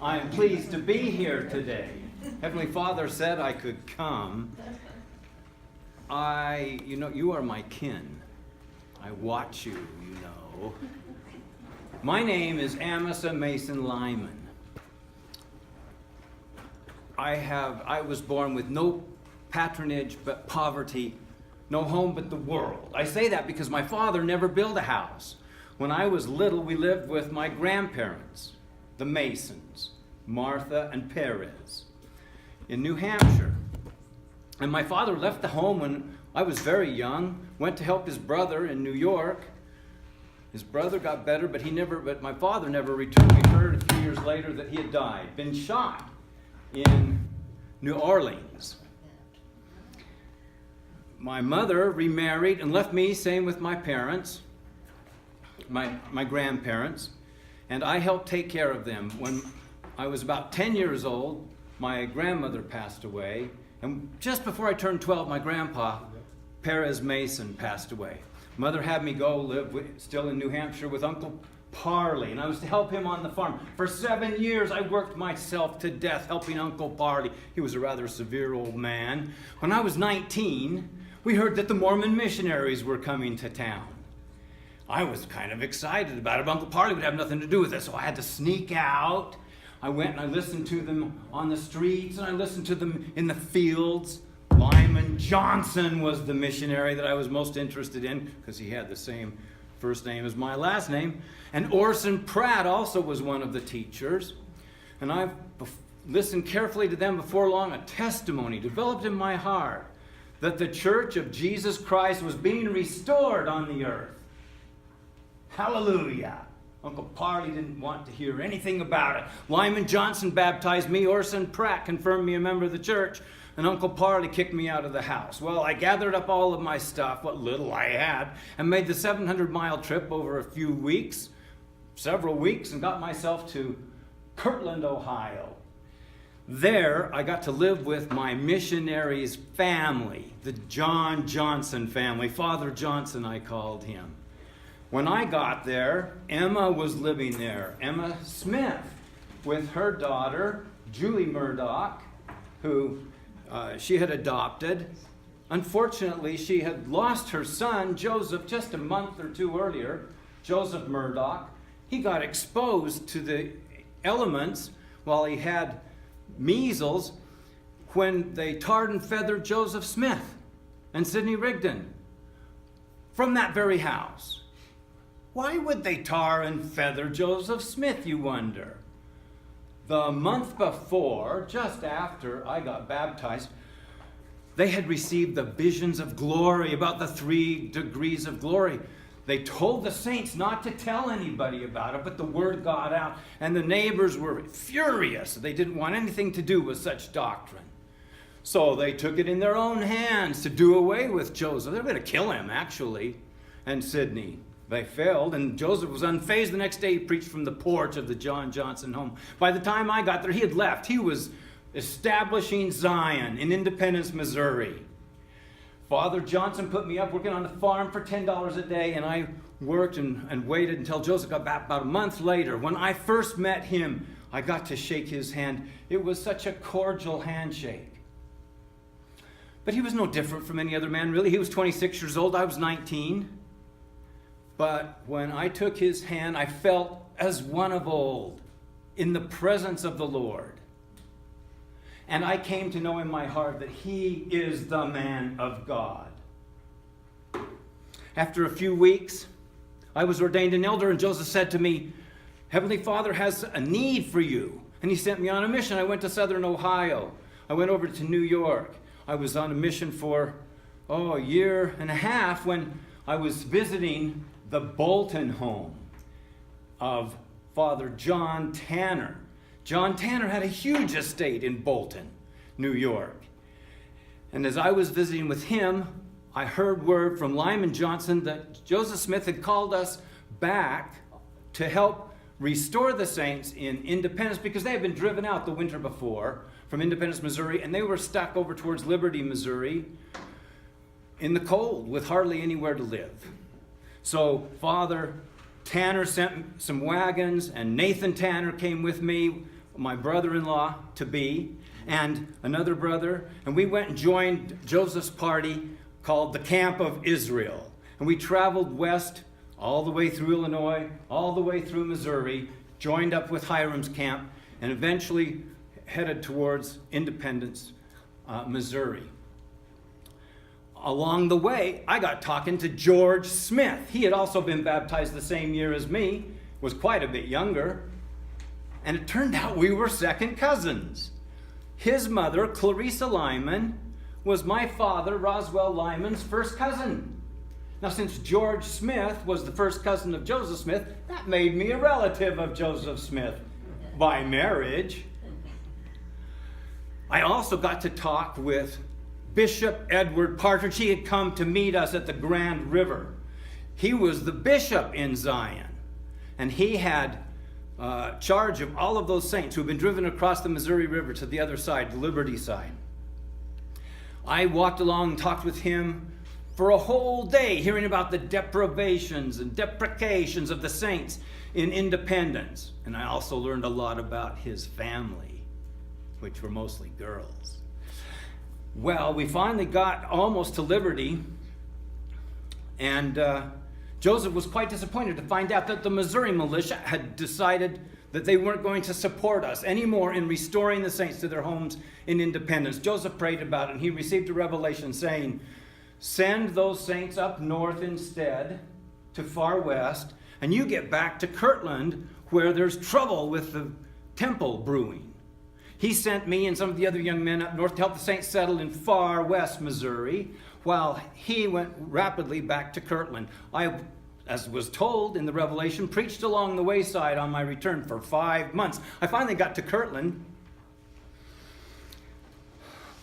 I am pleased to be here today. Heavenly Father said I could come. You are my kin. I watch you, you know. My name is Amasa Mason Lyman. I was born with no patronage but poverty, no home but the world. I say that because my father never built a house. When I was little, we lived with my grandparents, the Masons, Martha and Perez, in New Hampshire. And my father left the home when I was very young, went to help his brother in New York. His brother got better, but my father never returned. We heard a few years later that he had died, been shot in New Orleans. My mother remarried and left me, same with my parents, my grandparents, and I helped take care of them. When I was about 10 years old, my grandmother passed away, and just before I turned 12, my grandpa, Perez Mason, passed away. Mother had me go live still in New Hampshire with Uncle Parley, and I was to help him on the farm. For 7 years, I worked myself to death helping Uncle Parley. He was a rather severe old man. When I was 19, we heard that the Mormon missionaries were coming to town. I was kind of excited about it, but Uncle Parley would have nothing to do with it, so I had to sneak out. I went and I listened to them on the streets, and I listened to them in the fields. Lyman Johnson was the missionary that I was most interested in, because he had the same first name as my last name. And Orson Pratt also was one of the teachers. And I listened carefully to them. Before long, a testimony developed in my heart that the Church of Jesus Christ was being restored on the earth. Hallelujah. Uncle Parley didn't want to hear anything about it. Lyman Johnson baptized me. Orson Pratt confirmed me a member of the church. And Uncle Parley kicked me out of the house. Well, I gathered up all of my stuff, what little I had, and made the 700-mile trip over several weeks, and got myself to Kirtland, Ohio. There, I got to live with my missionary's family, the John Johnson family. Father Johnson, I called him. When I got there, Emma was living there. Emma Smith, with her daughter, Julie Murdoch, who she had adopted. Unfortunately, she had lost her son, Joseph, just a month or two earlier. Joseph Murdoch. He got exposed to the elements while he had measles when they tarred and feathered Joseph Smith and Sidney Rigdon from that very house. Why would they tar and feather Joseph Smith, you wonder? The month before, just after I got baptized, they had received the visions of glory, about the 3 degrees of glory. They told the saints not to tell anybody about it, but the word got out, and the neighbors were furious. They didn't want anything to do with such doctrine. So they took it in their own hands to do away with Joseph. They were going to kill him, actually, and Sidney. They failed, and Joseph was unfazed. The next day he preached from the porch of the John Johnson home. By the time I got there, he had left. He was establishing Zion in Independence, Missouri. Father Johnson put me up working on the farm for $10 a day, and I worked and waited until Joseph got back about a month later. When I first met him, I got to shake his hand. It was such a cordial handshake. But he was no different from any other man, really. He was 26 years old. I was 19. But when I took his hand, I felt as one of old in the presence of the Lord. And I came to know in my heart that he is the man of God. After a few weeks, I was ordained an elder, and Joseph said to me, Heavenly Father has a need for you. And he sent me on a mission. I went to Southern Ohio. I went over to New York. I was on a mission for, a year and a half when I was visiting the Bolton home of Father John Tanner. John Tanner had a huge estate in Bolton, New York. And as I was visiting with him, I heard word from Lyman Johnson that Joseph Smith had called us back to help restore the saints in Independence, because they had been driven out the winter before from Independence, Missouri, and they were stuck over towards Liberty, Missouri, in the cold with hardly anywhere to live. So Father Tanner sent some wagons, and Nathan Tanner came with me. my brother-in-law to be, and another brother, and we went and joined Joseph's party called the Camp of Israel. And we traveled west all the way through Illinois, all the way through Missouri, joined up with Hiram's camp, and eventually headed towards Independence, Missouri. Along the way, I got talking to George Smith. He had also been baptized the same year as me, was quite a bit younger, and it turned out we were second cousins. His mother, Clarissa Lyman, was my father, Roswell Lyman's first cousin. Now, since George Smith was the first cousin of Joseph Smith, that made me a relative of Joseph Smith by marriage. I also got to talk with Bishop Edward Partridge. He had come to meet us at the Grand River. He was the bishop in Zion, and he had charge of all of those saints who had been driven across the Missouri River to the other side, the Liberty side. I walked along and talked with him for a whole day, hearing about the deprivations and deprecations of the saints in Independence. And I also learned a lot about his family, which were mostly girls. Well, we finally got almost to Liberty, and Joseph was quite disappointed to find out that the Missouri militia had decided that they weren't going to support us anymore in restoring the saints to their homes in Independence. Joseph prayed about it, and he received a revelation saying, "Send those saints up north instead to far west, and you get back to Kirtland where there's trouble with the temple brewing." He sent me and some of the other young men up north to help the saints settle in far west Missouri, while he went rapidly back to Kirtland. I, as was told in the Revelation, preached along the wayside on my return for 5 months. I finally got to Kirtland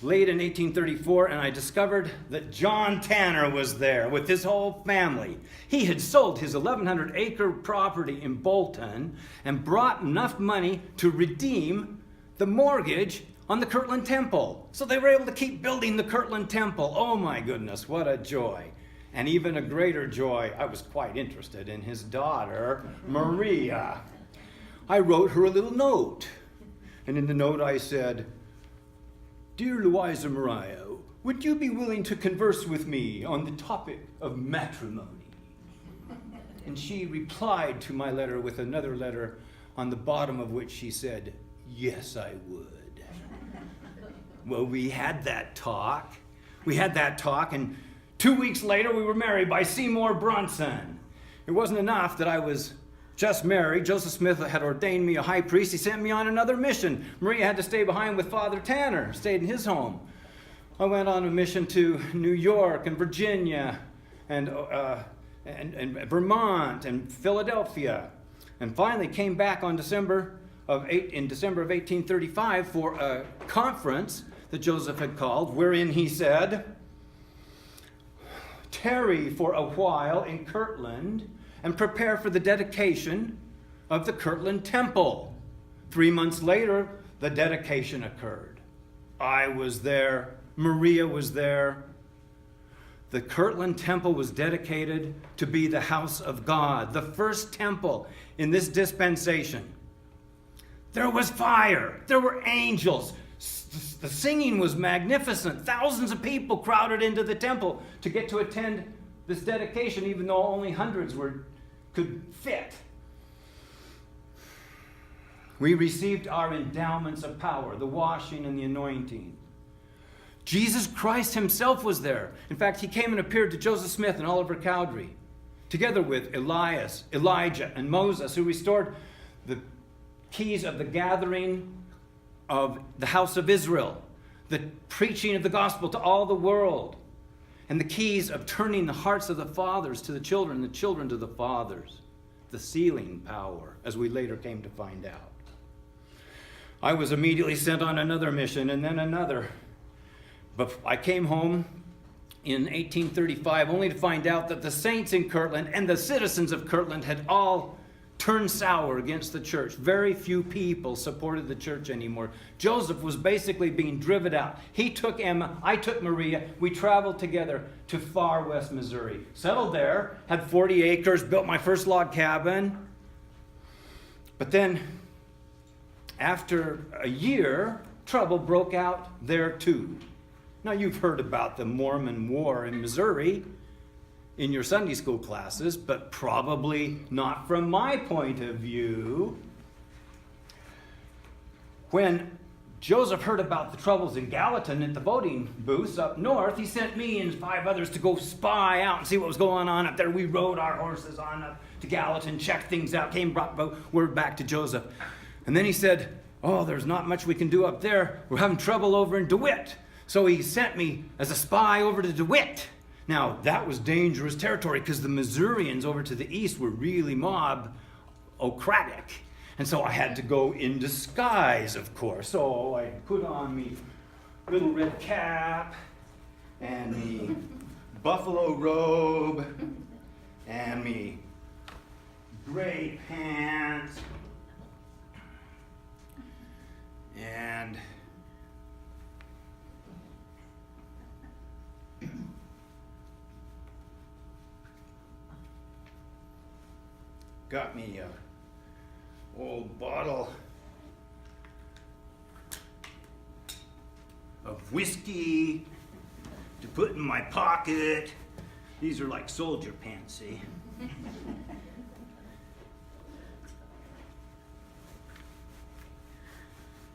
late in 1834, and I discovered that John Tanner was there with his whole family. He had sold his 1,100-acre property in Bolton and brought enough money to redeem the mortgage on the Kirtland Temple. So they were able to keep building the Kirtland Temple. Oh my goodness, what a joy. And even a greater joy, I was quite interested in his daughter, Maria. I wrote her a little note. And in the note I said, "Dear Louisa Maria, would you be willing to converse with me on the topic of matrimony?" And she replied to my letter with another letter, on the bottom of which she said, "Yes, I would." Well, we had that talk, and 2 weeks later we were married by Seymour Brunson. It wasn't enough that I was just married. Joseph Smith had ordained me a high priest. He sent me on another mission. Maria had to stay behind with Father Tanner, stayed in his home. I went on a mission to New York and Virginia and Vermont and Philadelphia, and finally came back in December of 1835 for a conference that Joseph had called, wherein he said, "Tarry for a while in Kirtland and prepare for the dedication of the Kirtland Temple." 3 months later, the dedication occurred. I was there. Maria was there. The Kirtland Temple was dedicated to be the house of God, the first temple in this dispensation. There was fire. There were angels. The singing was magnificent. Thousands of people crowded into the temple to get to attend this dedication, even though only hundreds could fit. We received our endowments of power, the washing and the anointing. Jesus Christ himself was there. In fact, he came and appeared to Joseph Smith and Oliver Cowdery, together with Elias, Elijah, and Moses, who restored the keys of the gathering of the house of Israel, the preaching of the gospel to all the world, and the keys of turning the hearts of the fathers to the children to the fathers, the sealing power, as we later came to find out. I was immediately sent on another mission, and then another. But I came home in 1835 only to find out that the saints in Kirtland and the citizens of Kirtland had all turned sour against the church. Very few people supported the church anymore. Joseph was basically being driven out. He took Emma, I took Maria. We traveled together to far west Missouri. Settled there, had 40 acres, built my first log cabin. But then, after a year, trouble broke out there too. Now, you've heard about the Mormon War in Missouri in your Sunday school classes, but probably not from my point of view. When Joseph heard about the troubles in Gallatin at the voting booths up north, he sent me and 5 others to go spy out and see what was going on up there. We rode our horses on up to Gallatin, checked things out, brought word back to Joseph. And then he said, oh, there's not much we can do up there. We're having trouble over in DeWitt. So he sent me as a spy over to DeWitt. Now, that was dangerous territory because the Missourians over to the east were really mob-ocratic. And so I had to go in disguise, of course. So I put on me little red cap and me buffalo robe and me gray pants and got me a old bottle of whiskey to put in my pocket. These are like soldier pants, see?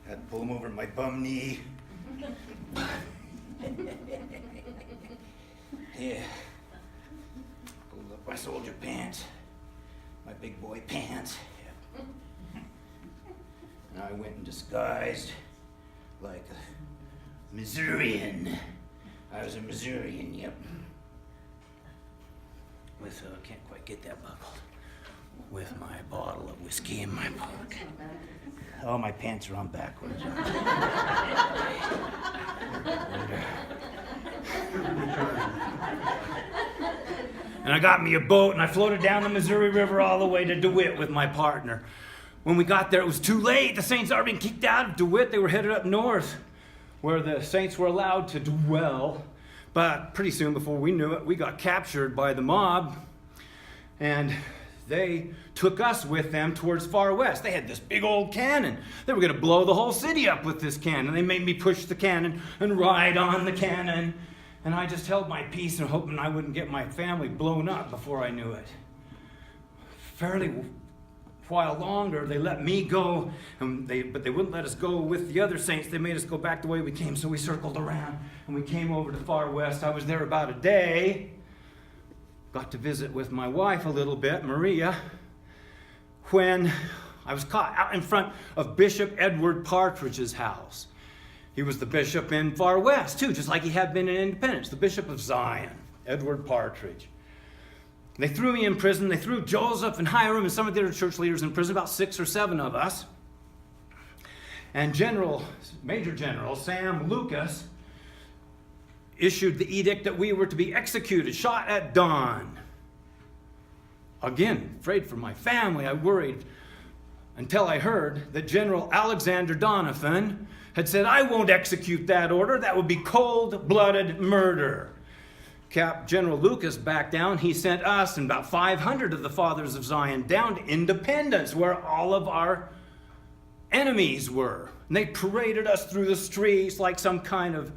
Had to pull them over my bum knee. Yeah. Pulled up my soldier pants, my big boy pants. And I went in disguised like a Missourian. I was a Missourian, yep. With, can't quite get that buckled. With my bottle of whiskey in my pocket. Oh, my pants are on backwards. And I got me a boat and I floated down the Missouri River all the way to DeWitt with my partner. When we got there, it was too late. The Saints had already been kicked out of DeWitt. They were headed up north, where the Saints were allowed to dwell. But pretty soon, before we knew it, we got captured by the mob. And they took us with them towards Far West. They had this big old cannon. They were going to blow the whole city up with this cannon. They made me push the cannon and ride on the cannon. And I just held my peace and hoping I wouldn't get my family blown up before I knew it. Fairly while longer, they let me go, but they wouldn't let us go with the other saints. They made us go back the way we came, so we circled around, and we came over to Far West. I was there about a day. Got to visit with my wife a little bit, Maria, when I was caught out in front of Bishop Edward Partridge's house. He was the bishop in Far West, too, just like he had been in Independence, the Bishop of Zion, Edward Partridge. They threw me in prison. They threw Joseph and Hiram and some of the other church leaders in prison, about 6 or 7 of us. And Major General Sam Lucas issued the edict that we were to be executed, shot at dawn. Again, afraid for my family, I worried until I heard that General Alexander Doniphan had said, I won't execute that order. That would be cold-blooded murder. General Lucas backed down. He sent us and about 500 of the Fathers of Zion down to Independence, where all of our enemies were. And they paraded us through the streets like some kind of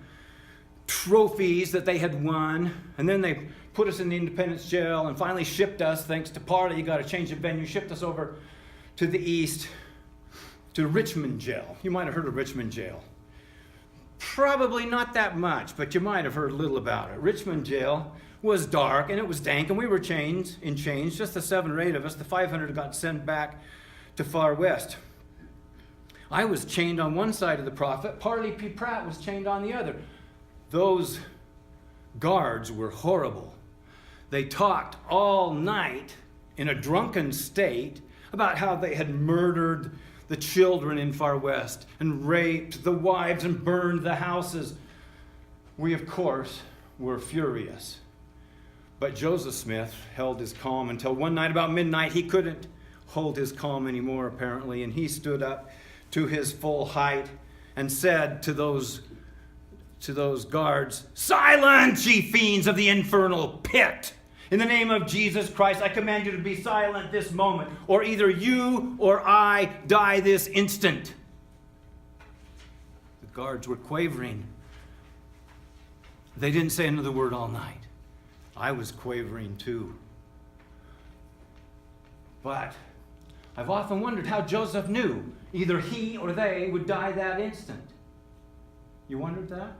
trophies that they had won. And then they put us in the Independence jail and finally shipped us, thanks to Parley, you got to change the venue, shipped us over to the east to Richmond jail. You might have heard of Richmond jail. Probably not that much, but you might have heard a little about it. Richmond jail was dark and it was dank, and we were chained in chains, just the 7 or 8 of us. The 500 got sent back to Far West. I was chained on one side of the prophet. Parley P. Pratt was chained on the other. Those guards were horrible. They talked all night in a drunken state about how they had murdered the children in Far West and raped the wives and burned the houses. We, of course, were furious. But Joseph Smith held his calm until one night about midnight he couldn't hold his calm anymore, apparently, and he stood up to his full height and said to those guards, "Silence, ye fiends of the infernal pit! In the name of Jesus Christ, I command you to be silent this moment, or either you or I die this instant." guards were quavering. They didn't say another word all night. I was quavering too. But I've often wondered how Joseph knew either he or they would die that instant. You wondered that?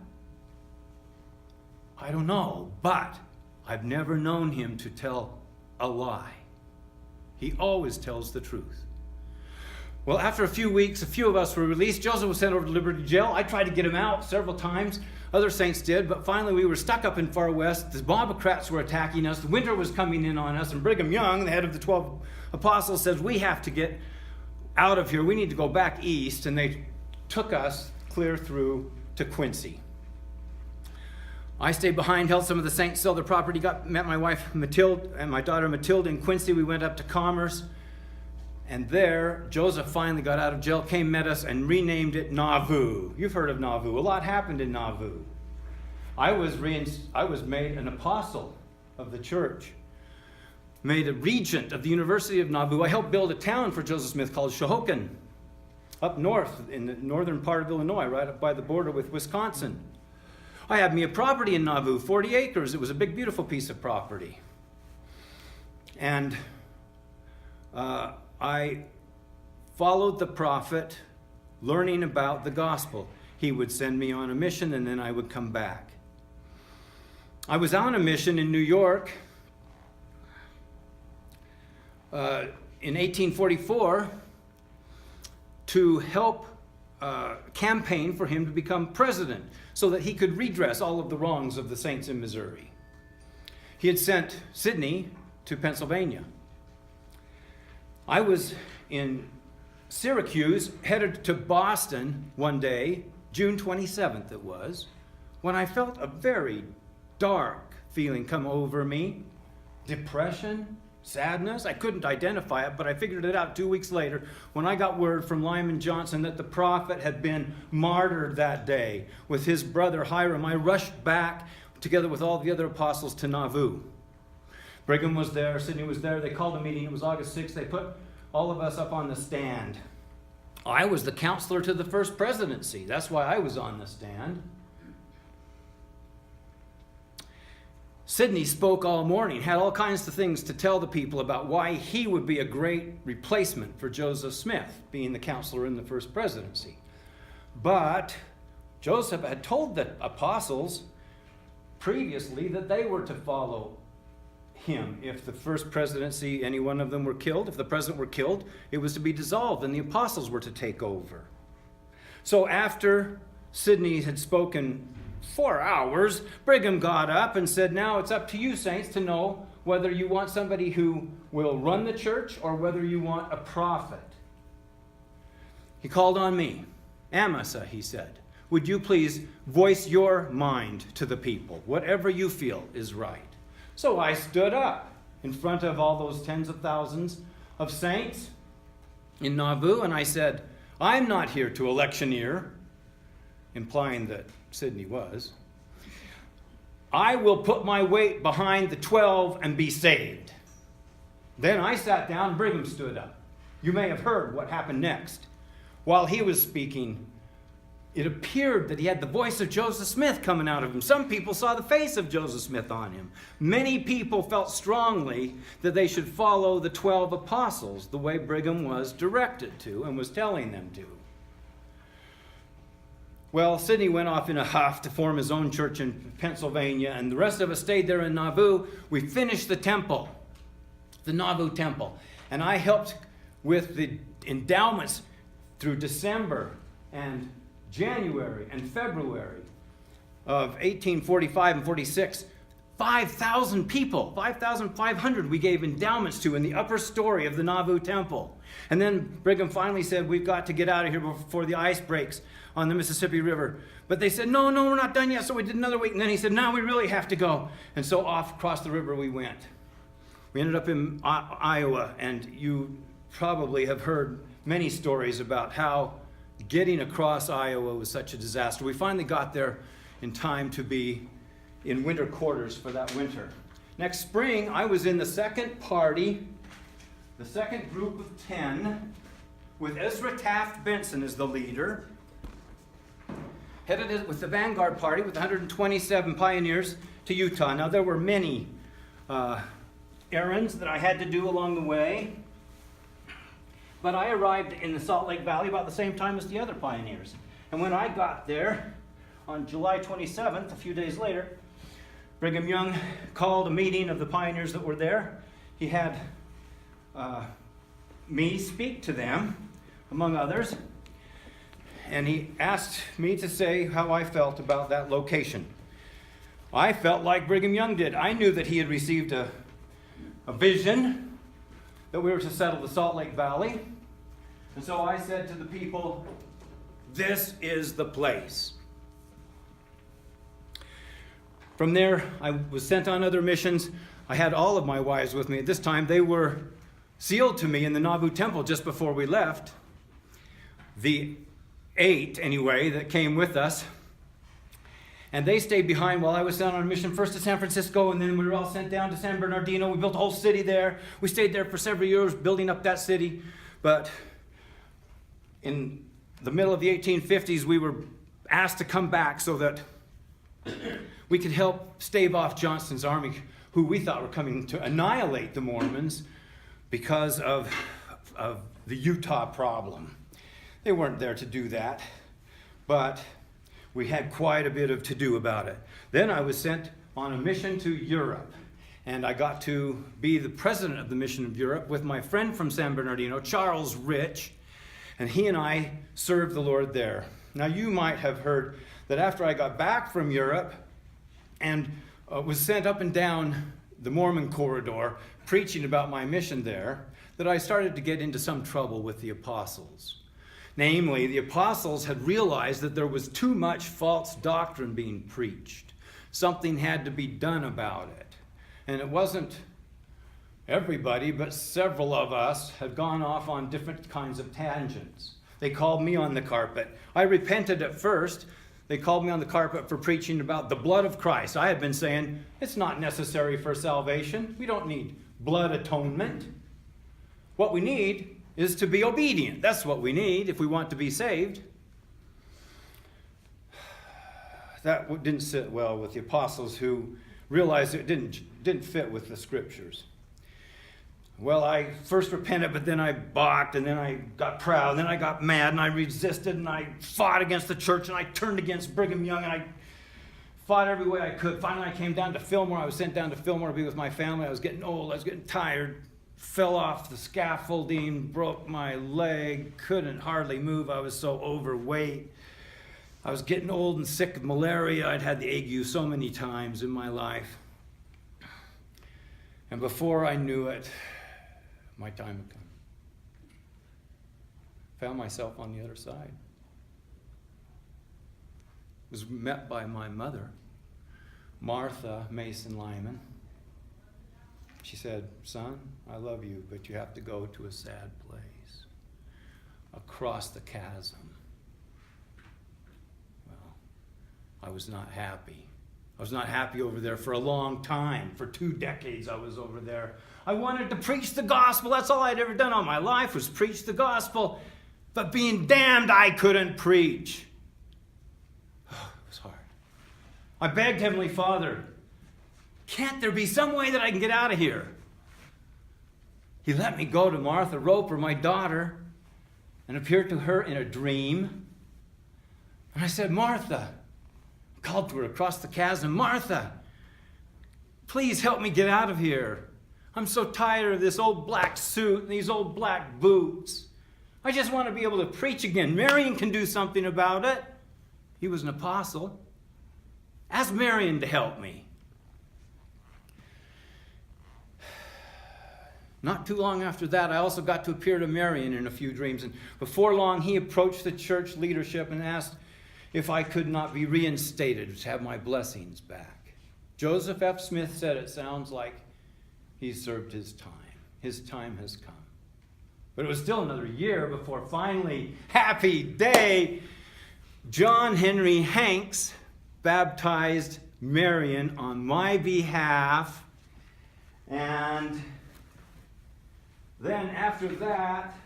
I don't know, but I've never known him to tell a lie. He always tells the truth. Well, after a few weeks, a few of us were released. Joseph was sent over to Liberty Jail. I tried to get him out several times. Other saints did, but finally we were stuck up in Far West. The Mobocrats were attacking us. The winter was coming in on us, and Brigham Young, the head of the 12 apostles, says, we have to get out of here. We need to go back east, and they took us clear through to Quincy. I stayed behind, helped some of the saints sell their property, met my wife Matilde and my daughter Matilda in Quincy. We went up to Commerce. And there, Joseph finally got out of jail, came, met us, and renamed it Nauvoo. You've heard of Nauvoo. A lot happened in Nauvoo. I was made an apostle of the church, made a regent of the University of Nauvoo. I helped build a town for Joseph Smith called Shohokan, up north in the northern part of Illinois, right up by the border with Wisconsin. I had me a property in Nauvoo, 40 acres. It was a big, beautiful piece of property. And I followed the prophet, learning about the gospel. He would send me on a mission, and then I would come back. I was on a mission in New York in 1844 to help campaign for him to become president so that he could redress all of the wrongs of the saints in Missouri. He had sent Sidney to Pennsylvania. I was in Syracuse, headed to Boston one day, June 27th it was, when I felt a very dark feeling come over me. Depression, sadness. I couldn't identify it, but I figured it out 2 weeks later when I got word from Lyman Johnson that the prophet had been martyred that day with his brother Hiram. I rushed back together with all the other apostles to Nauvoo. Brigham was there, Sidney was there. They called a meeting. It was August 6th. They put all of us up on the stand. I was the counselor to the first presidency. That's why I was on the stand. Sidney spoke all morning, had all kinds of things to tell the people about why he would be a great replacement for Joseph Smith, being the counselor in the first presidency. But Joseph had told the apostles previously that they were to follow him. If the first presidency, any one of them were killed, if the president were killed, it was to be dissolved and the apostles were to take over. So after Sidney had spoken 4 hours, Brigham got up and said, now it's up to you, saints, to know whether you want somebody who will run the church or whether you want a prophet. He called on me. Amasa, he said, would you please voice your mind to the people, whatever you feel is right. So I stood up in front of all those tens of thousands of saints in Nauvoo, and I said, I'm not here to electioneer, implying that Sidney was. I will put my weight behind the 12 and be saved. Then I sat down, Brigham stood up. You may have heard what happened next. While he was speaking, it appeared that he had the voice of Joseph Smith coming out of him. Some people saw the face of Joseph Smith on him. Many people felt strongly that they should follow the 12 apostles the way Brigham was directed to and was telling them to. Well, Sidney went off in a huff to form his own church in Pennsylvania, and the rest of us stayed there in Nauvoo. We finished the temple, the Nauvoo temple, and I helped with the endowments through December and January and February of 1845 and 46. 5,000 people, 5,500 we gave endowments to in the upper story of the Nauvoo temple. And then Brigham finally said, we've got to get out of here before the ice breaks on the Mississippi River. But they said, no, we're not done yet. So we did another week. And then he said, now we really have to go. And so off across the river we went. We ended up in Iowa, and you probably have heard many stories about how getting across Iowa was such a disaster. We finally got there in time to be in winter quarters for that winter. Next spring, I was in the second party, the second group of 10, with Ezra Taft Benson as the leader. headed with the vanguard party with 127 pioneers to Utah. Now, there were many errands that I had to do along the way, but I arrived in the Salt Lake Valley about the same time as the other pioneers. And when I got there on July 27th, a few days later, Brigham Young called a meeting of the pioneers that were there. He had me speak to them, among others, and he asked me to say how I felt about that location. I felt like Brigham Young did. I knew that he had received a vision that we were to settle the Salt Lake Valley. And so I said to the people, this is the place. From there, I was sent on other missions. I had all of my wives with me at this time. They were sealed to me in the Nauvoo Temple just before we left. The 8, anyway, that came with us. And they stayed behind while I was sent on a mission, first to San Francisco, and then we were all sent down to San Bernardino. We built a whole city there. We stayed there for several years, building up that city. But in the middle of the 1850s, we were asked to come back so that we could help stave off Johnston's army, who we thought were coming to annihilate the Mormons because of the Utah problem. They weren't there to do that, but we had quite a bit of to do about it. Then I was sent on a mission to Europe, and I got to be the president of the mission of Europe with my friend from San Bernardino, Charles Rich, and he and I served the Lord there. Now, you might have heard that after I got back from Europe and was sent up and down the Mormon corridor preaching about my mission there, that I started to get into some trouble with the apostles. Namely, the apostles had realized that there was too much false doctrine being preached. Something had to be done about it. And it wasn't everybody, but several of us had gone off on different kinds of tangents. They called me on the carpet. I repented at first. They called me on the carpet for preaching about the blood of Christ. I had been saying, it's not necessary for salvation. We don't need blood atonement. What we need is to be obedient. That's what we need if we want to be saved. That didn't sit well with the apostles, who realized it didn't fit with the scriptures. Well, I first repented, but then I balked, and then I got proud, and then I got mad, and I resisted, and I fought against the church, and I turned against Brigham Young, and I fought every way I could. Finally, I came down to Fillmore. I was sent down to Fillmore to be with my family. I was getting old. I was getting tired. Fell off the scaffolding, broke my leg, couldn't hardly move. I was so overweight. I was getting old and sick of malaria. I'd had the ague so many times in my life. And before I knew it, my time had come. Found myself on the other side. Was met by my mother, Martha Mason Lyman. She said, son, I love you, but you have to go to a sad place, across the chasm. Well, I was not happy. I was not happy over there for a long time. For 2 decades I was over there. I wanted to preach the gospel. That's all I'd ever done all my life, was preach the gospel. But being damned, I couldn't preach. Oh, it was hard. I begged Heavenly Father, can't there be some way that I can get out of here? He let me go to Martha Roper, my daughter, and appeared to her in a dream. And I said, Martha, I called to her across the chasm, Martha, please help me get out of here. I'm so tired of this old black suit and these old black boots. I just want to be able to preach again. Marion can do something about it. He was an apostle. Ask Marion to help me. Not too long after that, I also got to appear to Marion in a few dreams. And before long, he approached the church leadership and asked if I could not be reinstated to have my blessings back. Joseph F. Smith said it sounds like he's served his time. His time has come. But it was still another year before finally, happy day, John Henry Hanks baptized Marion on my behalf. And then after that,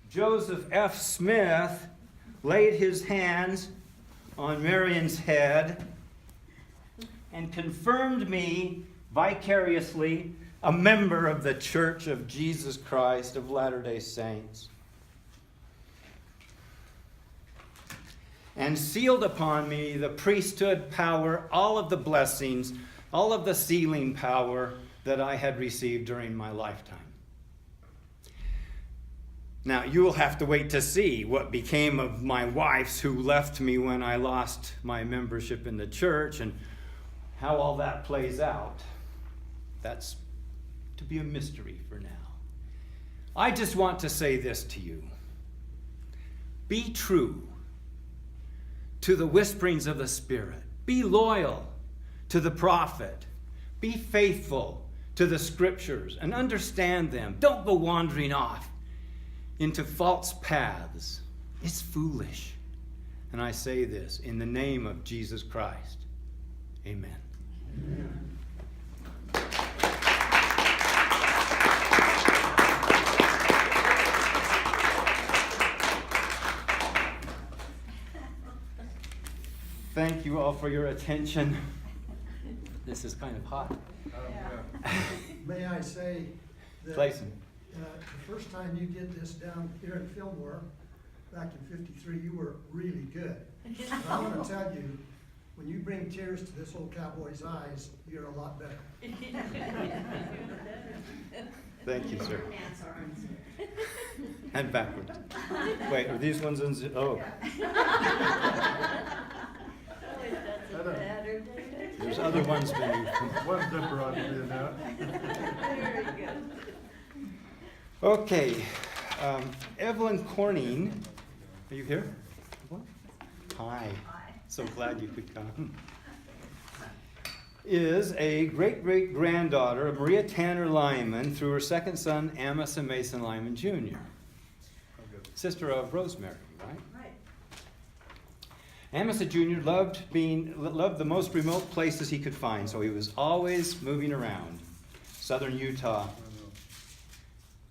Joseph F. Smith laid his hands on Marion's head and confirmed me vicariously a member of the Church of Jesus Christ of Latter-day Saints, and sealed upon me the priesthood power, all of the blessings, all of the sealing power that I had received during my lifetime. Now, you will have to wait to see what became of my wives who left me when I lost my membership in the church and how all that plays out. That's to be a mystery for now. I just want to say this to you. Be true to the whisperings of the Spirit. Be loyal to the prophet. Be faithful to the scriptures and understand them. Don't go wandering off into false paths. It's foolish. And I say this in the name of Jesus Christ. Amen. Amen. Thank you all for your attention. This is kind of hot. May I say that Clayson. The first time you did this down here in Fillmore, back in '53, you were really good. And I want to tell you, when you bring tears to this old cowboy's eyes, you're a lot better. Thank you, sir. And backward. Wait, are these ones in? Oh. There's other ones beneath. One zipper ought to be enough. Very good. Okay, Evelyn Corning, are you here? Hi. So glad you could come. Is a great-great-granddaughter of Maria Tanner Lyman through her second son, Amos and Mason Lyman Jr., sister of Rosemary, right? Right. Amos Jr. loved the most remote places he could find, so he was always moving around. Southern Utah.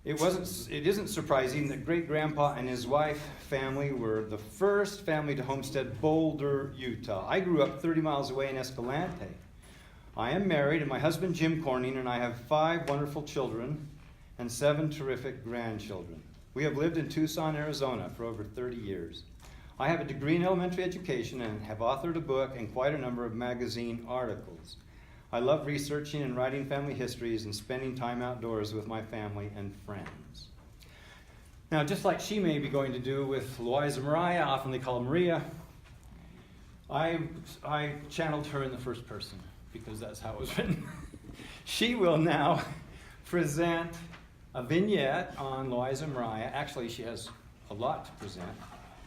It isn't surprising that great-grandpa and his wife family were the first family to homestead Boulder, Utah. I grew up 30 miles away in Escalante. I am married, and my husband Jim Corning and I have 5 wonderful children and 7 terrific grandchildren. We have lived in Tucson, Arizona for over 30 years. I have a degree in elementary education and have authored a book and quite a number of magazine articles. I love researching and writing family histories and spending time outdoors with my family and friends. Now, just like she may be going to do with Louisa Mariah, often they call her Maria, I channeled her in the first person because that's how it was written. She will now present a vignette on Louisa Mariah. Actually, she has a lot to present,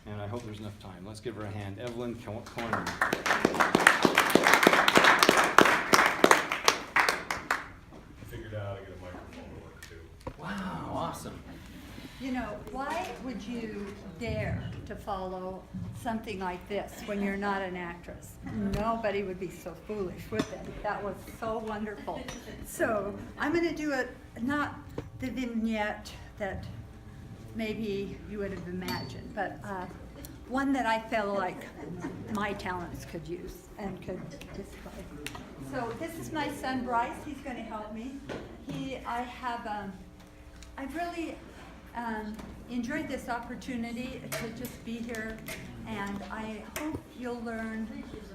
and I hope there's enough time. Let's give her a hand. Evelyn Corning. Figured out how to get a microphone to work too. Wow, awesome. You know, why would you dare to follow something like this when you're not an actress? Nobody would be so foolish, would they? That was so wonderful. So I'm going to do it, not the vignette that maybe you would have imagined, but one that I feel like my talents could use and could display. So this is my son Bryce. He's going to help me. I've really enjoyed this opportunity to just be here, and I hope you'll learn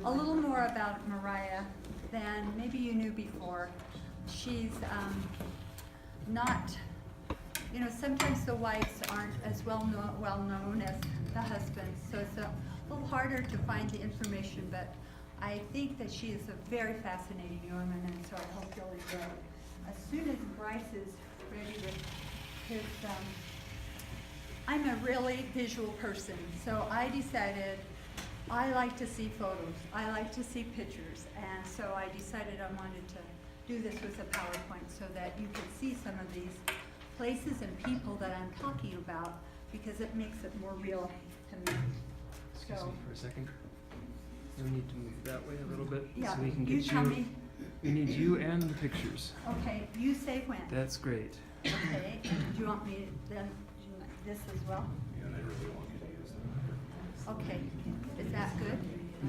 a little more about Mariah than maybe you knew before. She's not, you know, sometimes the wives aren't as well known as the husbands, so it's a little harder to find the information, but I think that she is a very fascinating woman, and so I hope you'll enjoy it. As soon as Bryce is ready with his, I'm a really visual person, so I decided I like to see photos, I like to see pictures, and so I decided I wanted to do this with a PowerPoint so that you could see some of these places and people that I'm talking about, because it makes it more real to me. Excuse me for a second. You'll need to move that way a little bit Yeah, so we can you get tell you. me. We need you and the pictures. Okay, you say when. That's great. Okay, do you want me to then do this as well? Yeah, they really want you to use that. Okay, is that good?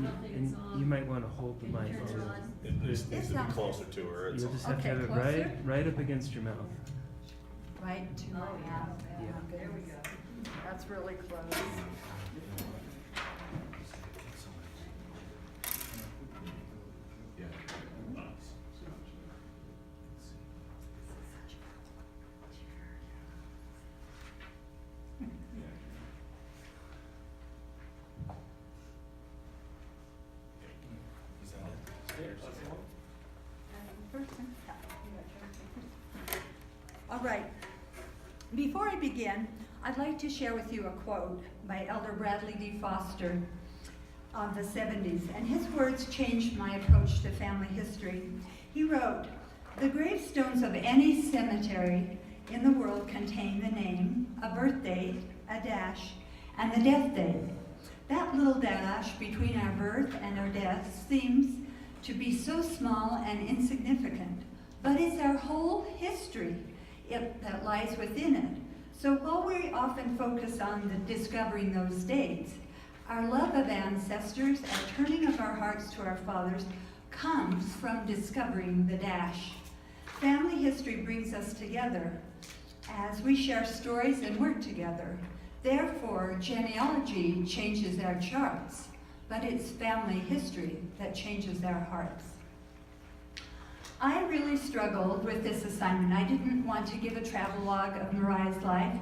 And you might want to hold the mic. It just needs to be closer to her. It's You'll just have to have it Okay, right up against your mouth. Right to my mouth. Yeah. There we go. That's really close. All right. Before I begin, I'd like to share with you a quote by Elder Bradley D. Foster of the 70s, and his words changed my approach to family history. He wrote, "The gravestones of any cemetery in the world contain the name, a birth date, a dash, and the death date. That little dash between our birth and our death seems to be so small and insignificant, but it's our whole history that lies within it. So while we often focus on discovering those dates, our love of ancestors and turning of our hearts to our fathers comes from discovering the dash. Family history brings us together as we share stories and work together. Therefore, genealogy changes our charts, but it's family history that changes our hearts." I really struggled with this assignment. I didn't want to give a travelogue of Mariah's life.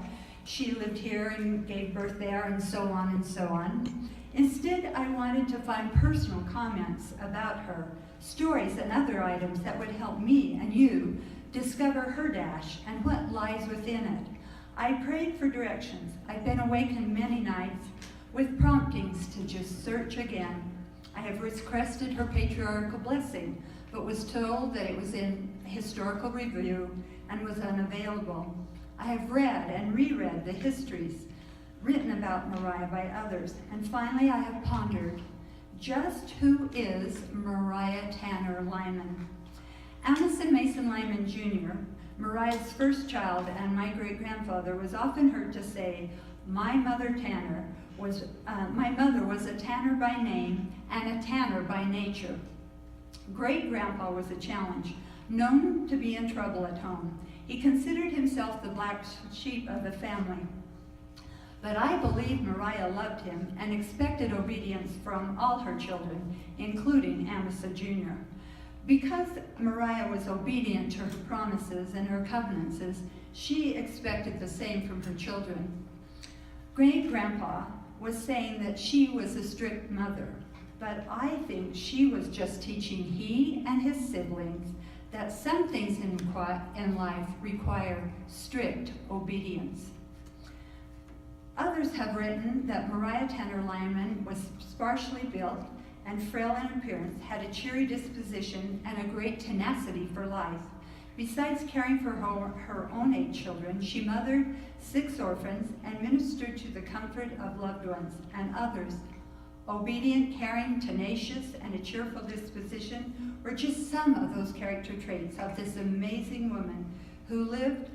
She lived here and gave birth there and so on and so on. Instead, I wanted to find personal comments about her, stories and other items that would help me and you discover her dash and what lies within it. I prayed for directions. I've been awakened many nights with promptings to just search again. I have requested her patriarchal blessing, but was told that it was in historical review and was unavailable. I have read and reread the histories written about Mariah by others, and finally I have pondered, just who is Mariah Tanner Lyman? Amison Mason Lyman Jr., Mariah's first child and my great-grandfather, was often heard to say, my mother was a tanner by name and a tanner by nature. Great-grandpa was a challenge, known to be in trouble at home. He considered himself the black sheep of the family. But I believe Mariah loved him and expected obedience from all her children, including Amasa Jr. Because Mariah was obedient to her promises and her covenances, she expected the same from her children. Great-grandpa was saying that she was a strict mother, but I think she was just teaching he and his siblings that some things in life require strict obedience. Others have written that Mariah Tanner Lyman was sparsely built and frail in appearance, had a cheery disposition and a great tenacity for life. Besides caring for her own 8 children, she mothered 6 orphans and ministered to the comfort of loved ones and others. Obedient, caring, tenacious, and a cheerful disposition were just some of those character traits of this amazing woman who lived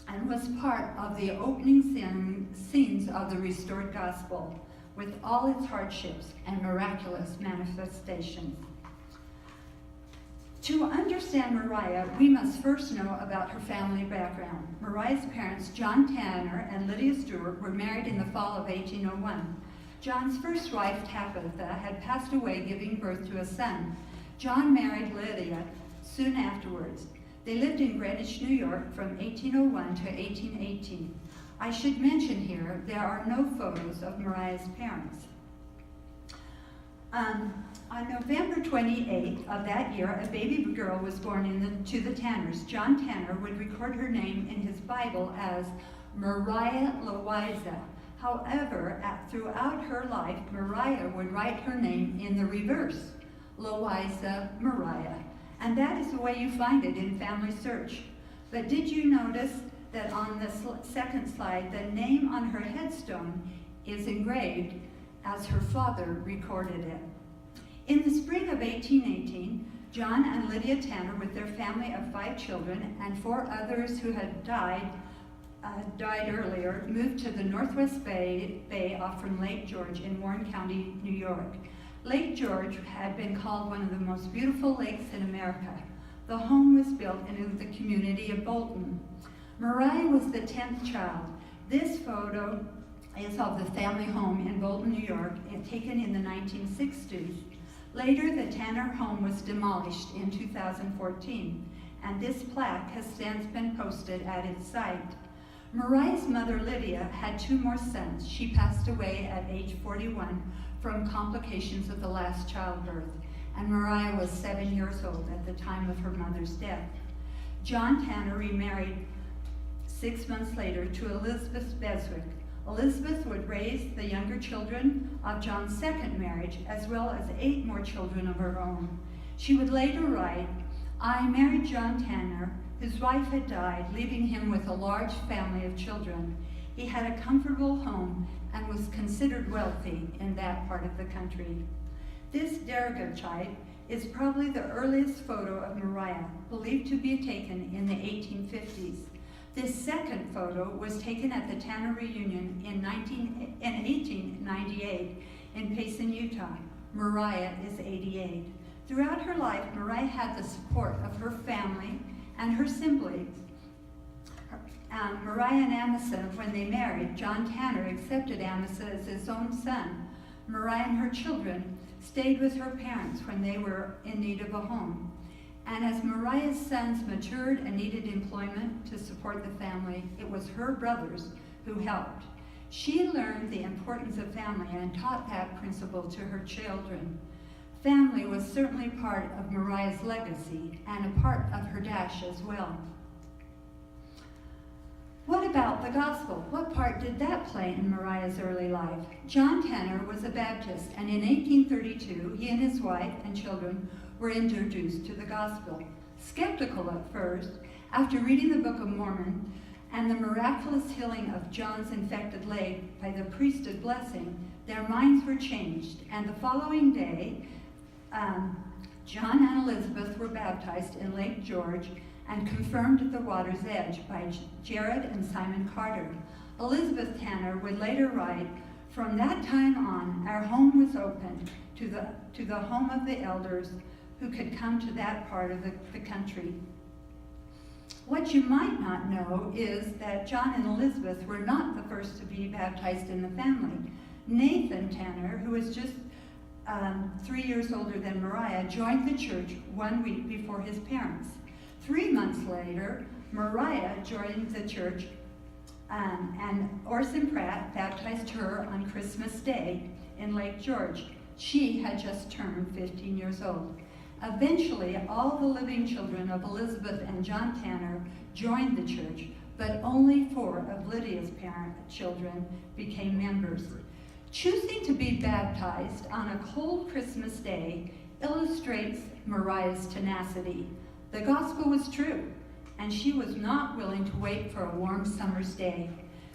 and was part of the opening scenes of the restored gospel, with all its hardships and miraculous manifestations. To understand Mariah, we must first know about her family background. Mariah's parents, John Tanner and Lydia Stewart, were married in the fall of 1801. John's first wife, Tabitha, had passed away, giving birth to a son. John married Lydia soon afterwards. They lived in Greenwich, New York from 1801 to 1818. I should mention here, there are no photos of Mariah's parents. On November 28th of that year, a baby girl was born to the Tanners. John Tanner would record her name in his Bible as Mariah Louisa. However, throughout her life, Mariah would write her name in the reverse, Louisa Mariah. And that is the way you find it in Family Search. But did you notice that on the second slide, the name on her headstone is engraved as her father recorded it? In the spring of 1818, John and Lydia Tanner, with their family of 5 children and 4 others who had died earlier, moved to the Northwest Bay off from Lake George in Warren County, New York. Lake George had been called one of the most beautiful lakes in America. The home was built in the community of Bolton. Mariah was the 10th child. This photo is of the family home in Bolton, New York, taken in the 1960s. Later, the Tanner home was demolished in 2014, and this plaque has since been posted at its site. Mariah's mother, Lydia, had 2 more sons. She passed away at age 41 from complications of the last childbirth, and Mariah was 7 years old at the time of her mother's death. John Tanner remarried 6 months later to Elizabeth Beswick. Elizabeth would raise the younger children of John's second marriage, as well as 8 more children of her own. She would later write, "I married John Tanner. His wife had died, leaving him with a large family of children. He had a comfortable home and was considered wealthy in that part of the country." This daguerreotype is probably the earliest photo of Mariah, believed to be taken in the 1850s. This second photo was taken at the Tanner reunion in 1898 in Payson, Utah. Mariah is 88. Throughout her life, Mariah had the support of her family and her siblings. Mariah and Amasa, when they married, John Tanner accepted Amasa as his own son. Mariah and her children stayed with her parents when they were in need of a home. And as Mariah's sons matured and needed employment to support the family, it was her brothers who helped. She learned the importance of family and taught that principle to her children. Family was certainly part of Mariah's legacy and a part of her dash as well. What about the gospel? What part did that play in Mariah's early life? John Tanner was a Baptist, and in 1832, he and his wife and children were introduced to the gospel. Skeptical at first, after reading the Book of Mormon and the miraculous healing of John's infected leg by the priesthood blessing, their minds were changed, and the following day, John and Elizabeth were baptized in Lake George and confirmed at the water's edge by Jared and Simon Carter. Elizabeth Tanner would later write, "From that time on, our home was open to the home of the elders who could come to that part of the country." What you might not know is that John and Elizabeth were not the first to be baptized in the family. Nathan Tanner, who was just 3 years older than Mariah, joined the church 1 week before his parents. 3 months later, Mariah joined the church, and Orson Pratt baptized her on Christmas Day in Lake George. She had just turned 15 years old. Eventually, all the living children of Elizabeth and John Tanner joined the church, but only 4 of Lydia's children became members. Choosing to be baptized on a cold Christmas day illustrates Mariah's tenacity. The gospel was true, and she was not willing to wait for a warm summer's day.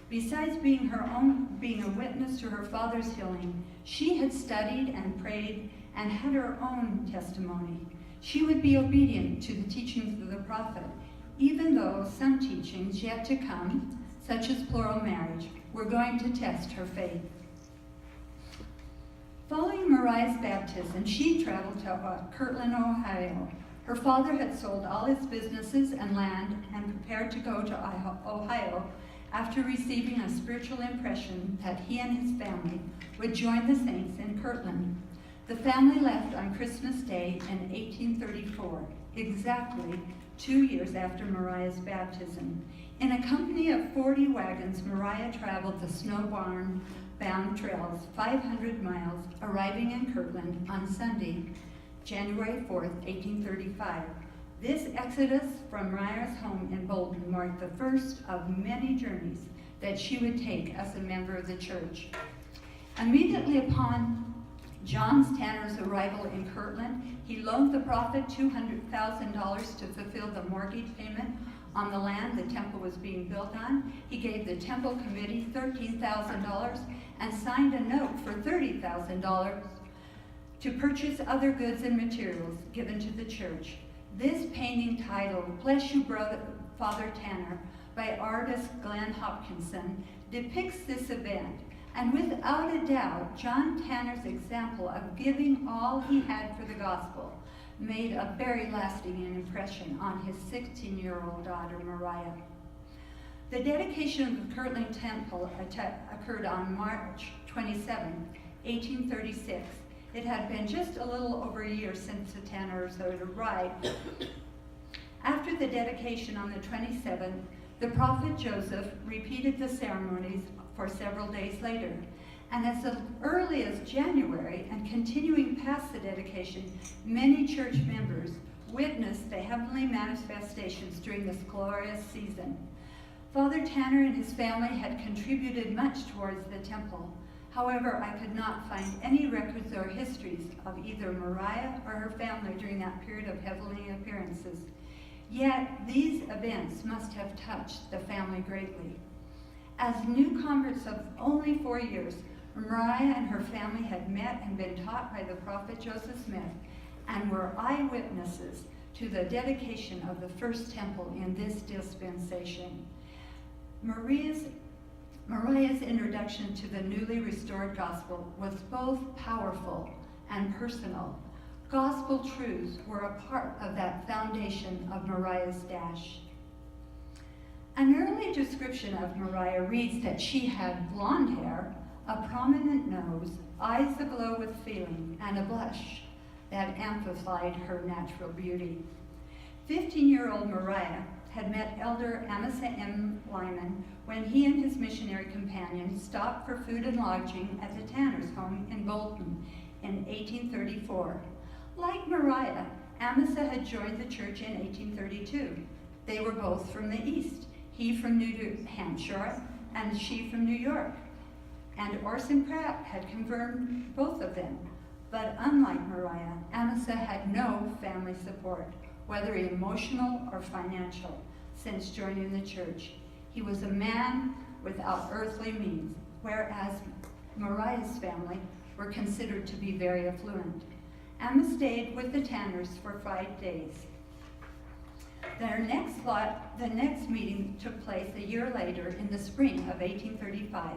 Besides being a witness to her father's healing, she had studied and prayed and had her own testimony. She would be obedient to the teachings of the prophet, even though some teachings yet to come, such as plural marriage, were going to test her faith. Following Mariah's baptism, she traveled to Kirtland, Ohio. Her father had sold all his businesses and land and prepared to go to Ohio after receiving a spiritual impression that he and his family would join the saints in Kirtland. The family left on Christmas Day in 1834, exactly 2 years after Mariah's baptism. In a company of 40 wagons, Mariah traveled the snow-bound trails 500 miles, arriving in Kirtland on Sunday, January 4th, 1835. This exodus from Mariah's home in Bolton marked the first of many journeys that she would take as a member of the church. Immediately upon John Tanner's arrival in Kirtland, he loaned the prophet $200,000 to fulfill the mortgage payment on the land the temple was being built on. He gave the temple committee $13,000 and signed a note for $30,000 to purchase other goods and materials given to the church. This painting, titled "Bless You, Father Tanner" by artist Glenn Hopkinson, depicts this event. And without a doubt, John Tanner's example of giving all he had for the gospel made a very lasting impression on his 16-year-old daughter, Mariah. The dedication of the Kirtland Temple occurred on March 27, 1836. It had been just a little over a year since the Tanners had arrived. After the dedication on the 27th, the prophet Joseph repeated the ceremonies for several days later. And as early as January, and continuing past the dedication, many church members witnessed the heavenly manifestations during this glorious season. Father Tanner and his family had contributed much towards the temple. However, I could not find any records or histories of either Mariah or her family during that period of heavenly appearances. Yet, these events must have touched the family greatly. As new converts of only 4 years, Mariah and her family had met and been taught by the prophet Joseph Smith and were eyewitnesses to the dedication of the first temple in this dispensation. Mariah's introduction to the newly restored gospel was both powerful and personal. Gospel truths were a part of that foundation of Mariah's dash. An early description of Mariah reads that she had blonde hair, a prominent nose, eyes aglow with feeling, and a blush that amplified her natural beauty. 15-year-old Mariah had met Elder Amasa M. Lyman when he and his missionary companion stopped for food and lodging at the Tanner's home in Bolton in 1834. Like Mariah, Amasa had joined the church in 1832. They were both from the East, he from New Hampshire and she from New York. And Orson Pratt had confirmed both of them. But unlike Mariah, Amasa had no family support, whether emotional or financial, since joining the church. He was a man without earthly means, whereas Mariah's family were considered to be very affluent. Amma stayed with the Tanners for 5 days. The next meeting took place a year later in the spring of 1835.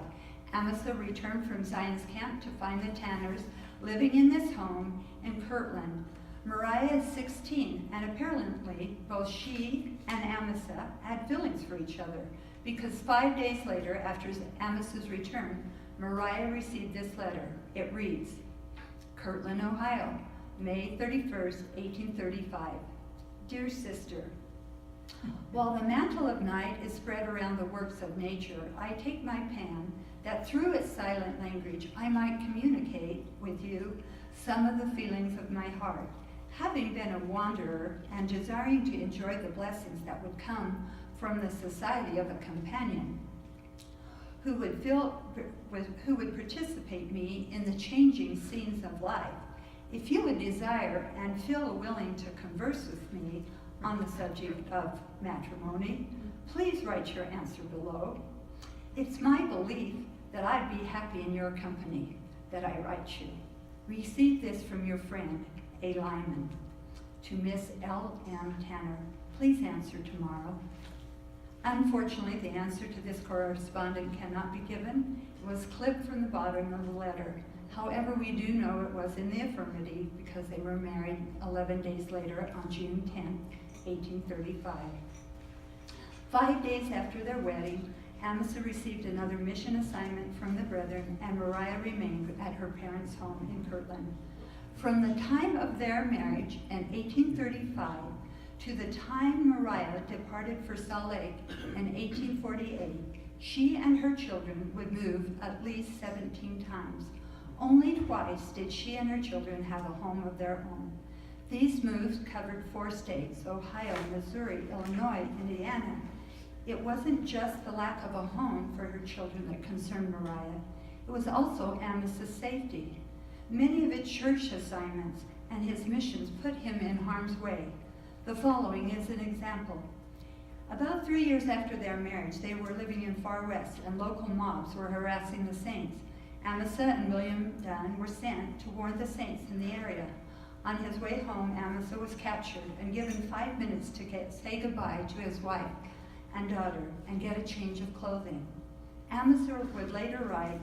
Amasa returned from Zion's camp to find the Tanners living in this home in Kirtland. Mariah is 16, and apparently both she and Amasa had feelings for each other, because 5 days later, after Amasa's return, Mariah received this letter. It reads, Kirtland, Ohio, May 31st, 1835. Dear sister, while the mantle of night is spread around the works of nature, I take my pen that through its silent language I might communicate with you some of the feelings of my heart. Having been a wanderer and desiring to enjoy the blessings that would come from the society of a companion who would participate me in the changing scenes of life, if you would desire and feel willing to converse with me on the subject of matrimony, please write your answer below. It's my belief that I'd be happy in your company that I write you. Receive this from your friend, A. Lyman. To Miss L. M. Tanner, please answer tomorrow. Unfortunately, the answer to this correspondent cannot be given. It was clipped from the bottom of the letter. However, we do know it was in the affirmative because they were married 11 days later on June 10, 1835. 5 days after their wedding, Amasa received another mission assignment from the brethren, and Mariah remained at her parents' home in Kirtland. From the time of their marriage in 1835 to the time Mariah departed for Salt Lake in 1848, she and her children would move at least 17 times. Only twice did she and her children have a home of their own. These moves covered 4 states: Ohio, Missouri, Illinois, Indiana. It wasn't just the lack of a home for her children that concerned Mariah. It was also Amasa's safety. Many of his church assignments and his missions put him in harm's way. The following is an example. About 3 years after their marriage, they were living in Far West, and local mobs were harassing the saints. Amasa and William Dunn were sent to warn the saints in the area. On his way home, Amasa was captured and given 5 minutes to say goodbye to his wife and daughter and get a change of clothing. Amasa would later write,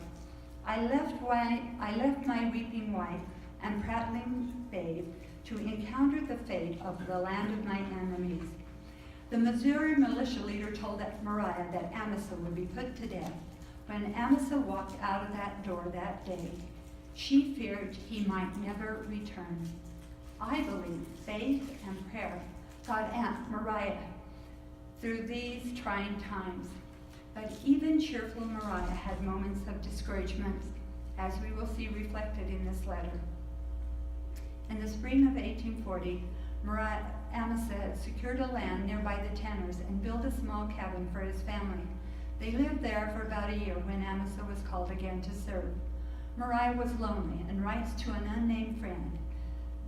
I left my weeping wife and prattling babe to encounter the fate of the land of my enemies. The Missouri militia leader told Mariah that Amasa would be put to death. When Amasa walked out of that door that day, she feared he might never return. I believe faith and prayer got Aunt Mariah through these trying times. But even cheerful Mariah had moments of discouragement, as we will see reflected in this letter. In the spring of 1840, Amasa had secured a land nearby the Tanners and built a small cabin for his family. They lived there for about a year when Amasa was called again to serve. Mariah was lonely and writes to an unnamed friend.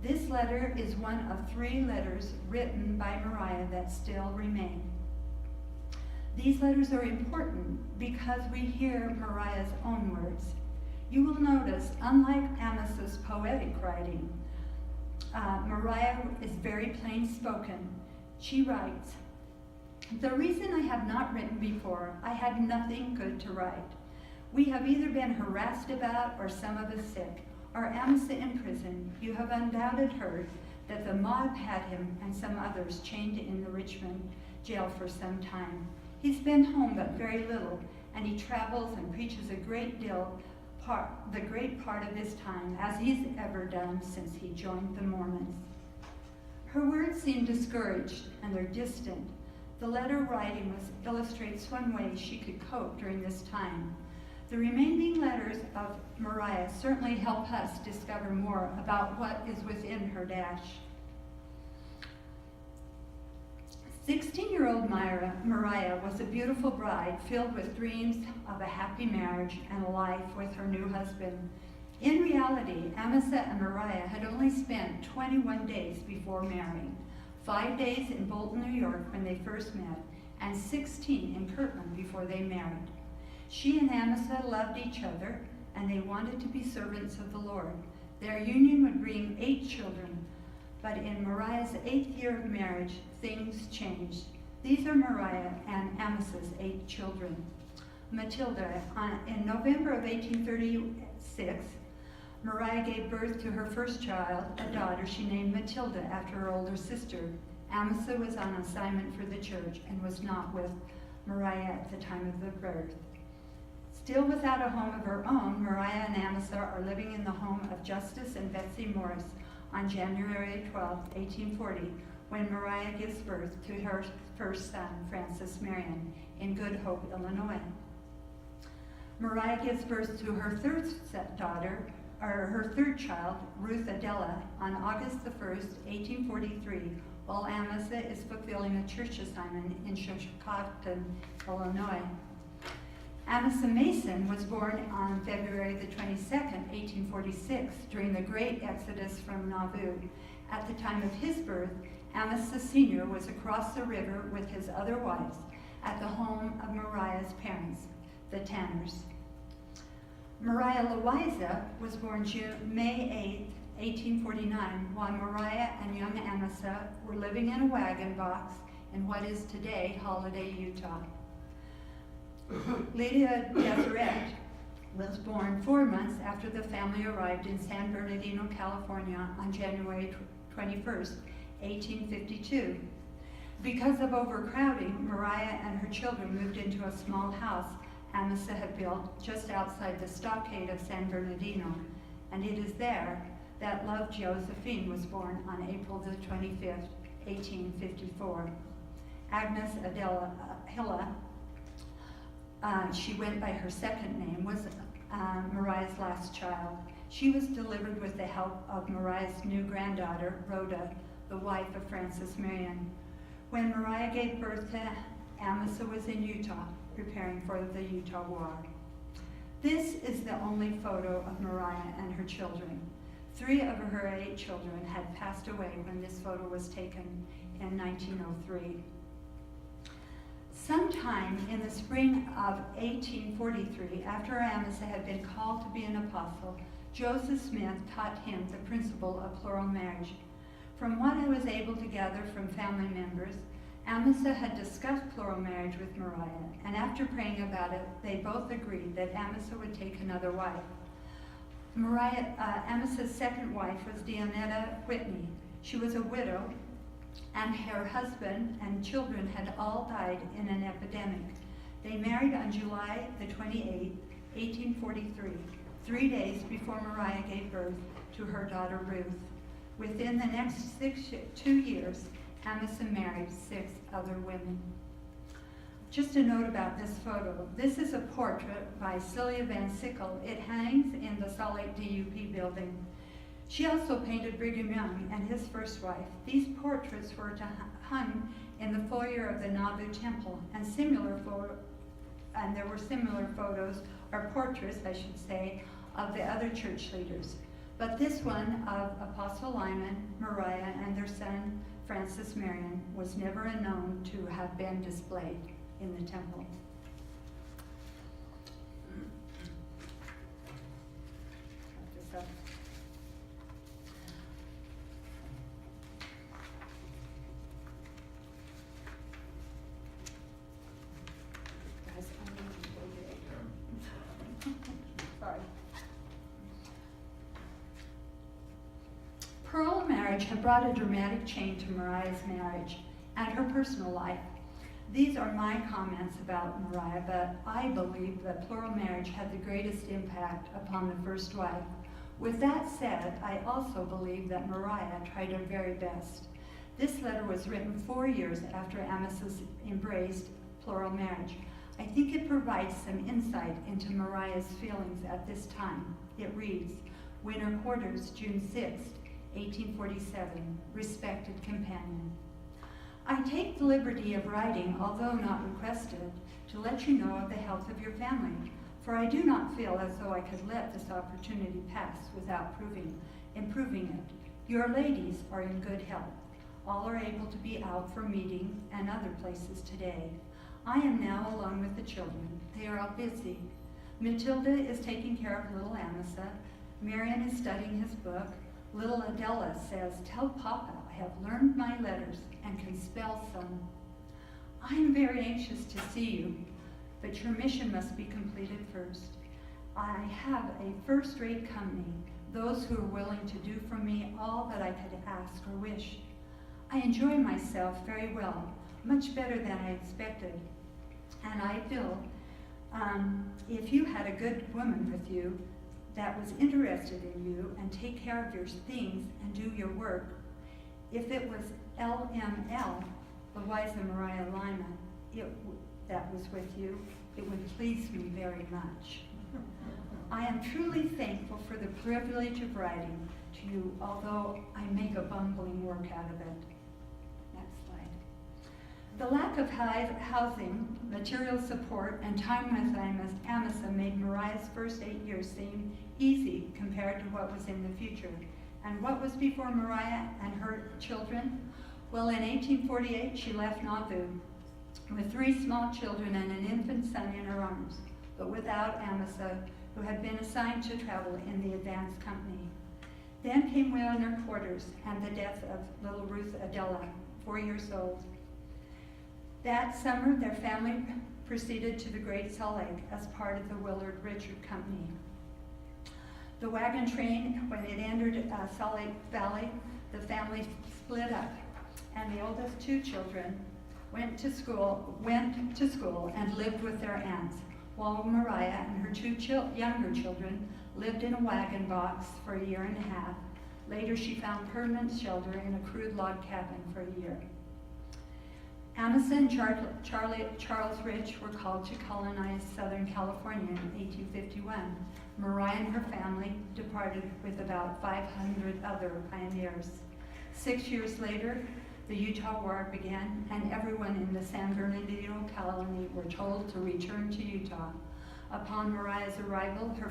This letter is one of 3 letters written by Mariah that still remain. These letters are important because we hear Mariah's own words. You will notice, unlike Amasa's poetic writing, Mariah is very plain spoken. She writes, "The reason I have not written before, I had nothing good to write. We have either been harassed about or some of us sick, or Amasa in prison. You have undoubted heard that the mob had him and some others chained in the Richmond jail for some time. He's been home but very little, and he travels and preaches the great part of his time, as he's ever done since he joined the Mormons." Her words seem discouraged and they're distant. The letter writing illustrates one way she could cope during this time. The remaining letters of Mariah certainly help us discover more about what is within her dash. 16-year-old Mariah was a beautiful bride filled with dreams of a happy marriage and a life with her new husband. In reality, Amasa and Mariah had only spent 21 days before marrying, 5 days in Bolton, New York when they first met, and 16 in Kirtland before they married. She and Amasa loved each other, and they wanted to be servants of the Lord. Their union would bring 8 children, but in Mariah's 8th year of marriage, things changed. These are Mariah and Amasa's 8 children. Matilda, in November of 1836, Mariah gave birth to her first child, a daughter she named Matilda after her older sister. Amasa was on assignment for the church and was not with Mariah at the time of the birth. Still without a home of her own, Mariah and Amasa are living in the home of Justice and Betsy Morris on January 12, 1840, when Mariah gives birth to her first son, Francis Marion, in Good Hope, Illinois. Mariah gives birth to her third child, Ruth Adela, on August the 1st, 1843, while Amasa is fulfilling a church assignment in Shoshocotton, Illinois. Amasa Mason was born on February the 22nd, 1846, during the great exodus from Nauvoo. At the time of his birth, Amasa Sr. was across the river with his other wives at the home of Mariah's parents, the Tanners. Mariah Louisa was born May 8, 1849, while Mariah and young Amasa were living in a wagon box in what is today Holiday, Utah. Lydia Deseret was born 4 months after the family arrived in San Bernardino, California on January 21st, 1852. Because of overcrowding, Mariah and her children moved into a small house Amasa had built just outside the stockade of San Bernardino, and it is there that Love Josephine was born on April the 25th, 1854. Agnes Adela Hilla, she went by her second name, was Mariah's last child. She was delivered with the help of Mariah's new granddaughter, Rhoda, the wife of Francis Marion. When Mariah gave birth to Amasa was in Utah, preparing for the Utah War. This is the only photo of Mariah and her children. 3 of her 8 children had passed away when this photo was taken in 1903. Sometime in the spring of 1843, after Amasa had been called to be an apostle, Joseph Smith taught him the principle of plural marriage. From what I was able to gather from family members, Amasa had discussed plural marriage with Mariah, and after praying about it, they both agreed that Amasa would take another wife. Amasa's second wife was Dionetta Whitney. She was a widow, and her husband and children had all died in an epidemic. They married on July the 28th, 1843, 3 days before Mariah gave birth to her daughter Ruth. Within the next 2 years, Amasa married 6 other women. Just a note about this photo. This is a portrait by Celia Van Sickle. It hangs in the Salt Lake DUP building. She also painted Brigham Young and his first wife. These portraits were hung in the foyer of the Nauvoo Temple, and there were similar photos, or portraits, I should say, of the other church leaders. But this one of Apostle Lyman, Mariah, and their son, Francis Marion, was never known to have been displayed in the temple. Cut this up. Guys, I'm going to go get Sorry. Plural marriage had brought a dramatic change to Mariah's marriage and her personal life. These are my comments about Mariah, but I believe that plural marriage had the greatest impact upon the first wife. With that said, I also believe that Mariah tried her very best. This letter was written 4 years after Amasa embraced plural marriage. I think it provides some insight into Mariah's feelings at this time. It reads, Winter Quarters, June 6, 1847, Respected Companion. I take the liberty of writing, although not requested, to let you know of the health of your family, for I do not feel as though I could let this opportunity pass without improving it. Your ladies are in good health. All are able to be out for meeting and other places today. I am now alone with the children. They are all busy. Matilda is taking care of little Amasa. Marion is studying his book. Little Adela says, tell Papa I have learned my letters and can spell some. I am very anxious to see you, but your mission must be completed first. I have a first-rate company, those who are willing to do for me all that I could ask or wish. I enjoy myself very well, much better than I expected, and I feel if you had a good woman with you that was interested in you and take care of your things and do your work, if it was LML, Eliza Mariah Lyman, that was with you, it would please me very much. I am truly thankful for the privilege of writing to you, although I make a bumbling work out of it. Next slide. The lack of housing, material support, and time with Amasa made Mariah's first 8 years seem easy compared to what was in the future. And what was before Mariah and her children? Well, in 1848, she left Nauvoo with 3 small children and an infant son in her arms, but without Amasa, who had been assigned to travel in the advance company. Then came Winter Quarters and the death of little Ruth Adela, 4 years old. That summer, their family proceeded to the Great Salt Lake as part of the Willard Richard Company. The wagon train, when it entered Salt Lake Valley, the family split up, and the oldest 2 children went to school and lived with their aunts, while Mariah and her 2 younger children lived in a wagon box for a year and a half. Later, she found permanent shelter in a crude log cabin for a year. Amasa and Charles Rich were called to colonize Southern California in 1851. Mariah and her family departed with about 500 other pioneers. 6 years later, the Utah War began, and everyone in the San Bernardino colony were told to return to Utah. Upon Mariah's arrival, her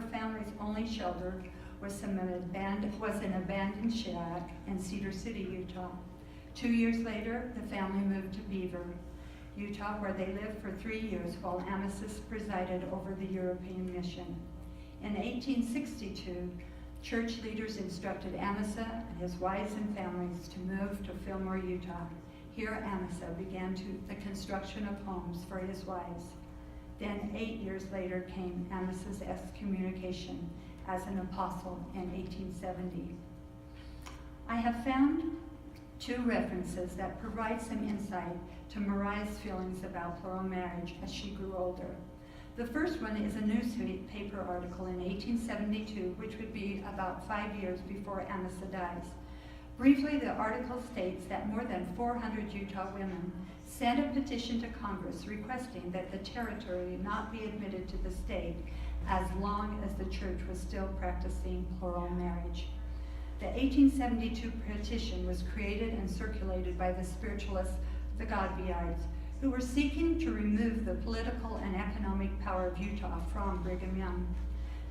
family's only shelter was an abandoned shack in Cedar City, Utah. 2 years later, the family moved to Beaver, Utah, where they lived for 3 years while Amasa presided over the European mission. In 1862, church leaders instructed Amasa and his wives and families to move to Fillmore, Utah. here Amasa began the construction of homes for his wives. Then 8 years later came Amasa's excommunication as an apostle in 1870. I have found 2 references that provide some insight to Mariah's feelings about plural marriage as she grew older. The first one is a newspaper article in 1872, which would be about 5 years before Amasa dies. Briefly, the article states that more than 400 Utah women sent a petition to Congress requesting that the territory not be admitted to the state as long as the church was still practicing plural marriage. The 1872 petition was created and circulated by the spiritualists, the Godbeites, who were seeking to remove the political and economic power of Utah from Brigham Young.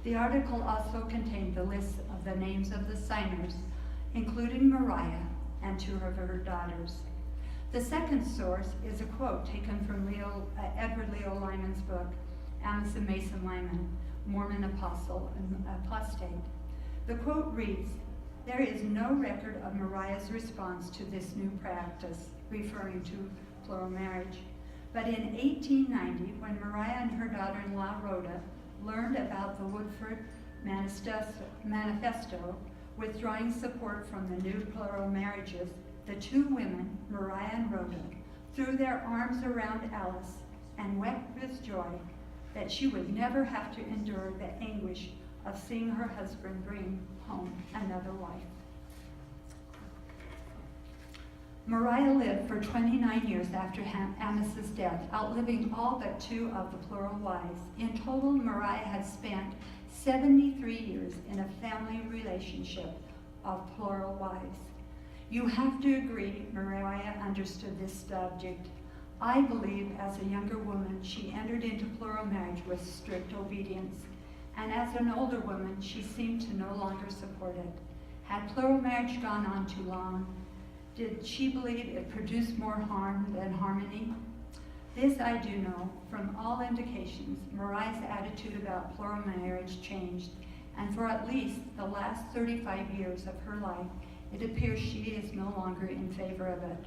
The article also contained the list of the names of the signers, including Mariah and 2 of her daughters. The second source is a quote taken from Edward Leo Lyman's book, Amasa Mason Lyman, Mormon Apostle and Apostate. The quote reads, "There is no record of Mariah's response to this new practice," referring to plural marriage. But in 1890, when Mariah and her daughter-in-law Rhoda learned about the Woodford Manifesto, withdrawing support from the new plural marriages, the 2 women, Mariah and Rhoda, threw their arms around Alice and wept with joy that she would never have to endure the anguish of seeing her husband bring home another wife. Mariah lived for 29 years after Amasa's death, outliving all but 2 of the plural wives. In total, Mariah had spent 73 years in a family relationship of plural wives. You have to agree Mariah understood this subject. I believe as a younger woman, she entered into plural marriage with strict obedience. And as an older woman, she seemed to no longer support it. Had plural marriage gone on too long? Did she believe it produced more harm than harmony? This I do know. From all indications, Mariah's attitude about plural marriage changed, and for at least the last 35 years of her life, it appears she is no longer in favor of it.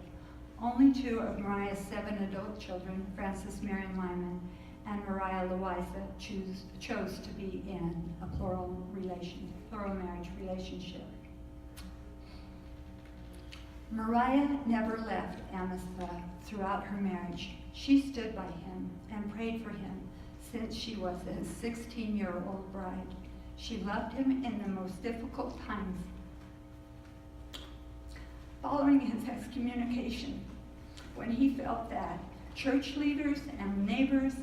Only 2 of Mariah's 7 adult children, Frances Marion Lyman and Mariah Louisa, chose to be in a plural marriage relationship. Mariah never left Amasa throughout her marriage. She stood by him and prayed for him since she was a 16-year-old bride. She loved him in the most difficult times. Following his excommunication, when he felt that church leaders and neighbors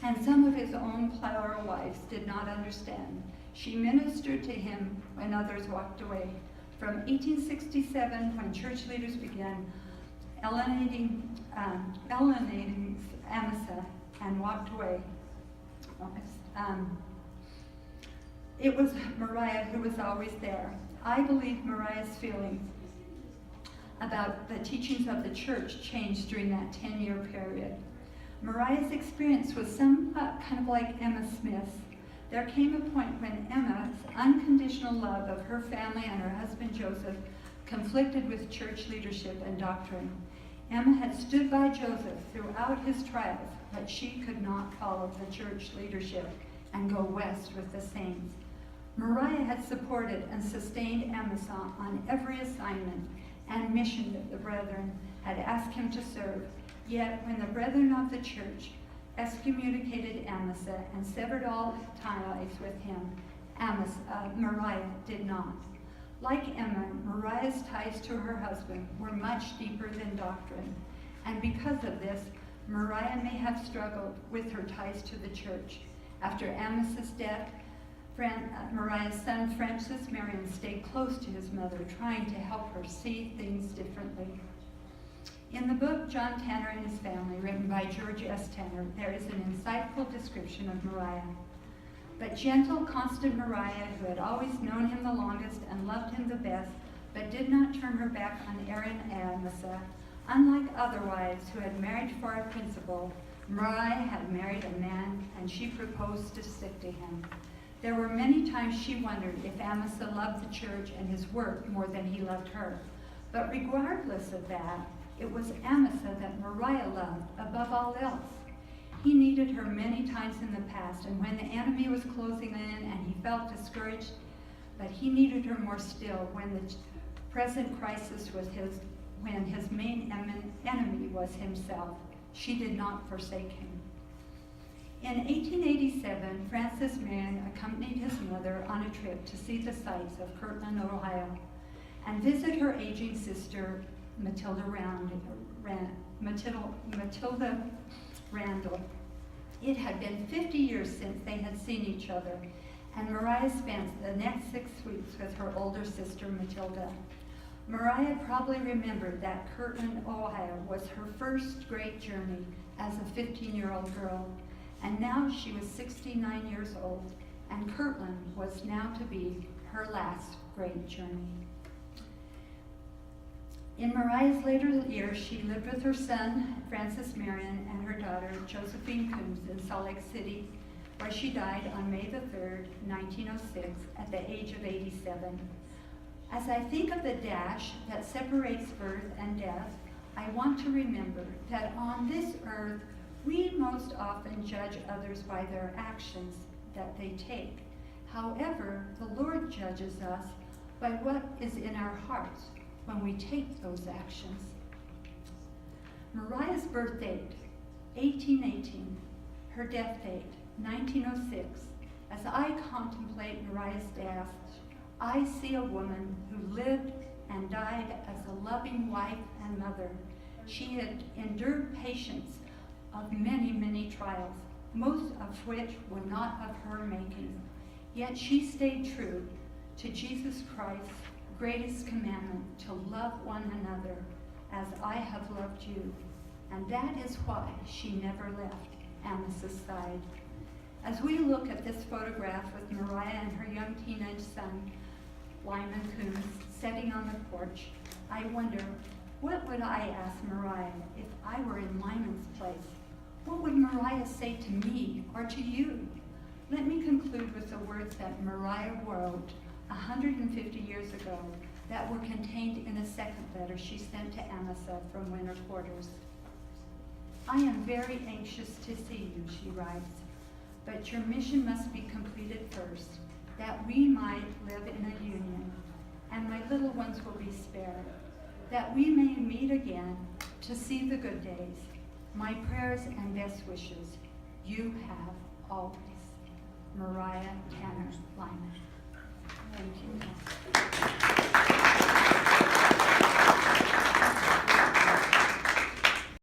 and some of his own plural wives did not understand, she ministered to him when others walked away. From 1867, when church leaders began alienating Amasa and walked away, it was Mariah who was always there. I believe Mariah's feelings about the teachings of the church changed during that 10-year period. Mariah's experience was somewhat kind of like Emma Smith's. There came a point when Emma's unconditional love of her family and her husband Joseph conflicted with church leadership and doctrine. Emma had stood by Joseph throughout his trials, but she could not follow the church leadership and go west with the saints. Mariah had supported and sustained Amasa on every assignment and mission that the brethren had asked him to serve. Yet when the brethren of the church excommunicated Amasa and severed all ties with him, Mariah did not. Like Emma, Mariah's ties to her husband were much deeper than doctrine, and because of this, Mariah may have struggled with her ties to the church. After Amasa's death, Mariah's son Francis Marion stayed close to his mother, trying to help her see things differently. In the book John Tanner and His Family, written by George S. Tanner, there is an insightful description of Mariah. But gentle, constant Mariah, who had always known him the longest and loved him the best, but did not turn her back on Aaron and Amasa, unlike other wives who had married for a principle, Mariah had married a man, and she proposed to stick to him. There were many times she wondered if Amasa loved the church and his work more than he loved her. But regardless of that, It was Amasa that Mariah loved above all else. He needed her many times in the past, and when the enemy was closing in and he felt discouraged, but he needed her more still when the present crisis was when his main enemy was himself. She did not forsake him. In 1887, Francis Marion accompanied his mother on a trip to see the sights of Kirtland, Ohio, and visit her aging sister, Matilda Randall. It had been 50 years since they had seen each other, and Mariah spent the next 6 weeks with her older sister, Matilda. Mariah probably remembered that Kirtland, Ohio was her first great journey as a 15-year-old girl, and now she was 69 years old, and Kirtland was now to be her last great journey. In Mariah's later years, she lived with her son, Francis Marion, and her daughter, Josephine Coombs, in Salt Lake City, where she died on May the 3rd, 1906, at the age of 87. As I think of the dash that separates birth and death, I want to remember that on this earth, we most often judge others by their actions that they take. However, the Lord judges us by what is in our hearts when we take those actions. Mariah's birth date, 1818, her death date, 1906. As I contemplate Mariah's death, I see a woman who lived and died as a loving wife and mother. She had endured patience of many, many trials, most of which were not of her making. Yet she stayed true to Jesus Christ's greatest commandment, to love one another as I have loved you. And that is why she never left Amos's side. As we look at this photograph with Mariah and her young teenage son, Lyman Coombs, sitting on the porch, I wonder, what would I ask Mariah if I were in Lyman's place? What would Mariah say to me or to you? Let me conclude with the words that Mariah wrote 150 years ago that were contained in a second letter she sent to Amasa from winter quarters. I am very anxious to see you, she writes, but your mission must be completed first, that we might live in a union, and my little ones will be spared, that we may meet again to see the good days. My prayers and best wishes you have always. Mariah Tanner Lyman. Thank you.